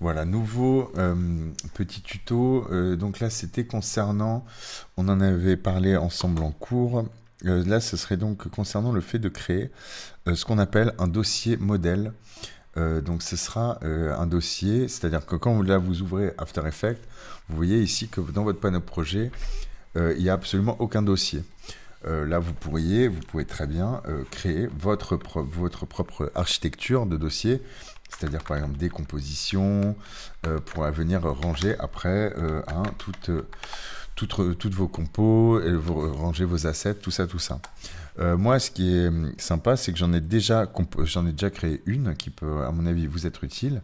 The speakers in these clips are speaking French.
Voilà, nouveau petit tuto. Donc là, c'était concernant, on en avait parlé ensemble en cours. Là, ce serait donc concernant le fait de créer ce qu'on appelle un dossier modèle. Donc ce sera un dossier, c'est-à-dire que quand là, vous ouvrez After Effects, vous voyez ici que dans votre panneau projet, il n'y a absolument aucun dossier. Là, vous pouvez très bien créer votre propre architecture de dossier, c'est-à-dire par exemple des compositions, pour venir ranger après toutes vos compos, et ranger vos assets, tout ça, tout ça. Moi, ce qui est sympa, c'est que j'en ai déjà créé une qui peut, à mon avis, vous être utile.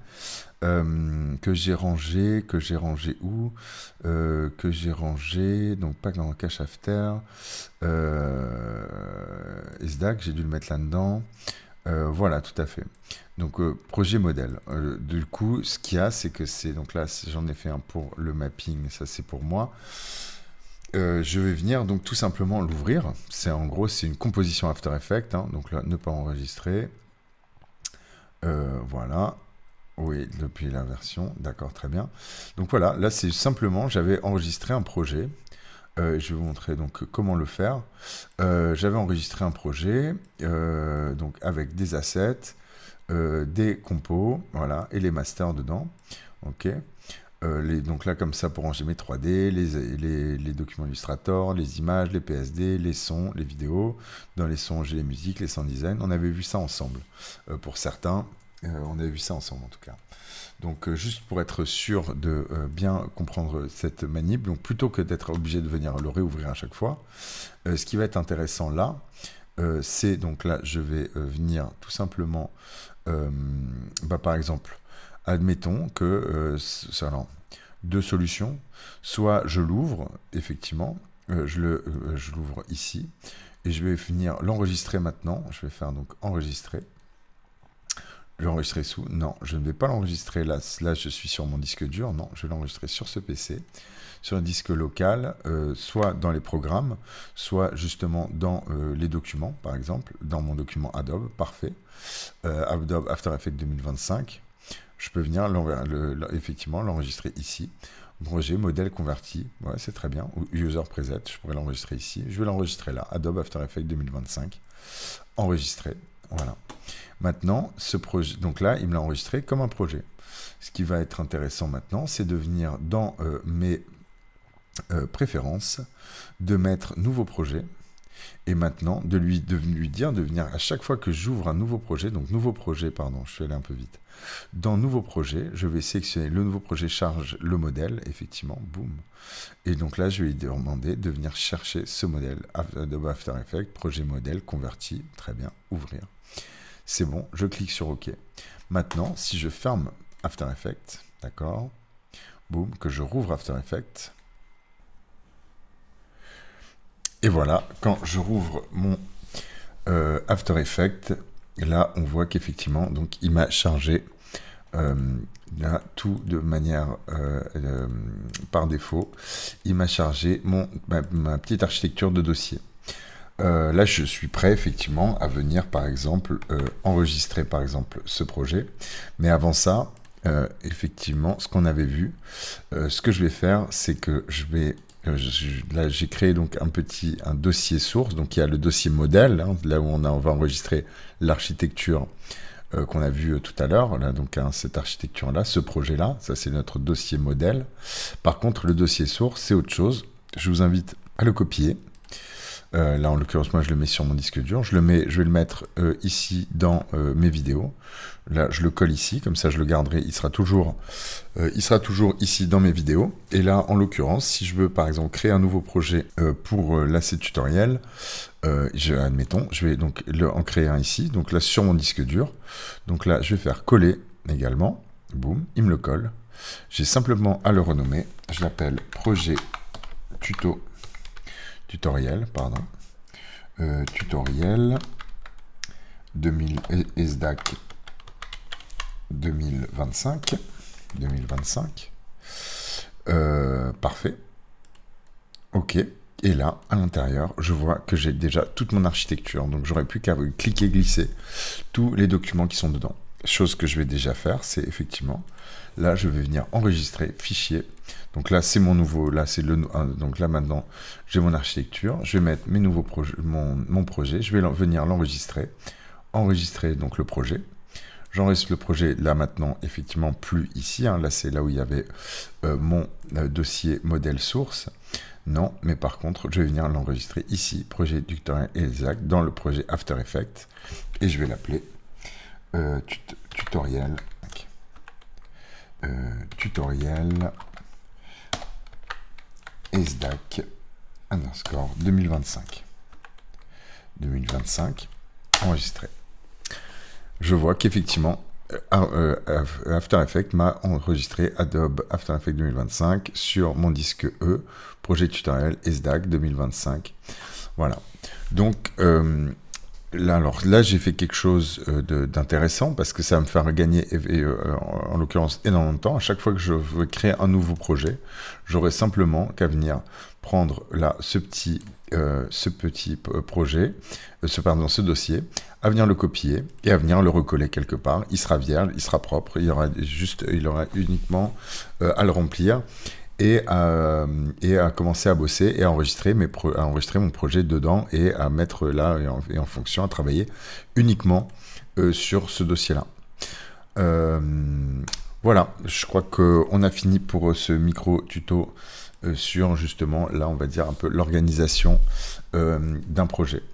Que j'ai rangé où que j'ai rangé, donc pas dans le cache after, SDAC, j'ai dû le mettre là-dedans. Voilà, tout à fait. Donc, projet modèle. Du coup, ce qu'il y a, c'est que c'est, donc là, j'en ai fait un pour le mapping, ça c'est pour moi. Je vais venir donc tout simplement l'ouvrir. C'est en gros, c'est une composition After Effects, hein, donc là, ne pas enregistrer. Voilà. Oui, depuis la version, d'accord, très bien. Donc voilà, là c'est simplement, j'avais enregistré un projet. Je vais vous montrer donc comment le faire. J'avais enregistré un projet donc avec des assets, des compos, voilà, et les masters dedans. Ok. Donc là, comme ça, pour ranger mes 3D, les documents Illustrator, les images, les PSD, les sons, les vidéos. Dans les sons, j'ai les musiques, les sound design. On avait vu ça ensemble. Pour certains, on avait vu ça ensemble en tout cas. Donc juste pour être sûr de bien comprendre cette manip, donc plutôt que d'être obligé de venir le réouvrir à chaque fois, ce qui va être intéressant là, c'est donc là, je vais venir tout simplement, par exemple, admettons que, non, deux solutions, soit je l'ouvre, effectivement, je l'ouvre ici, et je vais venir l'enregistrer maintenant, je vais faire donc enregistrer. Je vais l'enregistrer sous. Non, je ne vais pas l'enregistrer là. Là, je suis sur mon disque dur. Non, je vais l'enregistrer sur ce PC, sur un disque local, soit dans les programmes, soit justement dans les documents, par exemple, dans mon document Adobe. Parfait. Adobe After Effects 2025. Je peux venir effectivement l'enregistrer ici. Projet, modèle converti. Ouais, c'est très bien. Ou user preset. Je pourrais l'enregistrer ici. Je vais l'enregistrer là. Adobe After Effects 2025. Enregistrer. Voilà. Maintenant, ce projet, donc là, il me l'a enregistré comme un projet. Ce qui va être intéressant maintenant, c'est de venir dans mes préférences, de mettre nouveau projet, et maintenant de lui dire de venir à chaque fois que j'ouvre un nouveau projet, donc nouveau projet, pardon, je suis allé un peu vite. Dans nouveau projet, je vais sélectionner le nouveau projet, charge le modèle, effectivement, boum. Et donc là, je vais lui demander de venir chercher ce modèle, Adobe After Effects, projet modèle converti, très bien, ouvrir. C'est bon, je clique sur OK. Maintenant, si je ferme After Effects, d'accord, boum, que je rouvre After Effects, et voilà, quand je rouvre mon After Effects, là, on voit qu'effectivement, donc, il m'a chargé là, tout de manière par défaut. Il m'a chargé ma petite architecture de dossier. Là, je suis prêt effectivement à venir, par exemple, enregistrer par exemple ce projet. Mais avant ça, effectivement, ce qu'on avait vu, ce que je vais faire, c'est que je vais là, j'ai créé donc un dossier source. Donc il y a le dossier modèle, hein, là où on va enregistrer l'architecture qu'on a vu tout à l'heure. Là, donc hein, cette architecture-là, ce projet-là, ça c'est notre dossier modèle. Par contre, le dossier source, c'est autre chose. Je vous invite à le copier. Là, en l'occurrence, moi, je le mets sur mon disque dur. Je vais le mettre ici dans mes vidéos. Là, je le colle ici, comme ça, je le garderai. Il sera toujours ici dans mes vidéos. Et là, en l'occurrence, si je veux, par exemple, créer un nouveau projet pour l'asset tutoriel, admettons, je vais donc en créer un ici. Donc là, sur mon disque dur. Donc là, je vais faire coller également. Boum, il me le colle. J'ai simplement à le renommer. Je l'appelle projet tutoriel, pardon. Tutoriel 2000 SDAC 2025. Parfait. Ok. Et là, à l'intérieur, je vois que j'ai déjà toute mon architecture. Donc, j'aurais plus qu'à cliquer, glisser tous les documents qui sont dedans. chose que je vais déjà faire, c'est effectivement, là, je vais venir enregistrer fichier. Donc là, c'est mon nouveau, là, c'est le, donc là, maintenant, j'ai mon architecture. Je vais mettre mes nouveaux projets, mon projet. Je vais venir l'enregistrer. Enregistrer, donc, le projet. J'enregistre le projet, là, maintenant, effectivement, plus ici. Là, c'est là où il y avait mon dossier modèle source. Non, mais par contre, je vais venir l'enregistrer ici, projet tutoriel exact, dans le projet After Effects. Et je vais l'appeler tutoriel. Tutoriel SDAC underscore 2025. 2025, enregistré. Je vois qu'effectivement, After Effects m'a enregistré Adobe After Effects 2025 sur mon disque E, projet tutoriel SDAC 2025. Voilà. Donc, là, j'ai fait quelque chose d'intéressant parce que ça va me faire gagner, en l'occurrence, énormément de temps. À chaque fois que je veux créer un nouveau projet, j'aurai simplement qu'à venir prendre là ce petit projet, ce dossier, à venir le copier et à venir le recoller quelque part. Il sera vierge, il sera propre, il aura uniquement à le remplir. Et à commencer à bosser et à enregistrer mon projet dedans et à mettre là et en fonction, à travailler uniquement sur ce dossier-là. Voilà, je crois qu'on a fini pour ce micro-tuto sur justement, là on va dire un peu l'organisation d'un projet.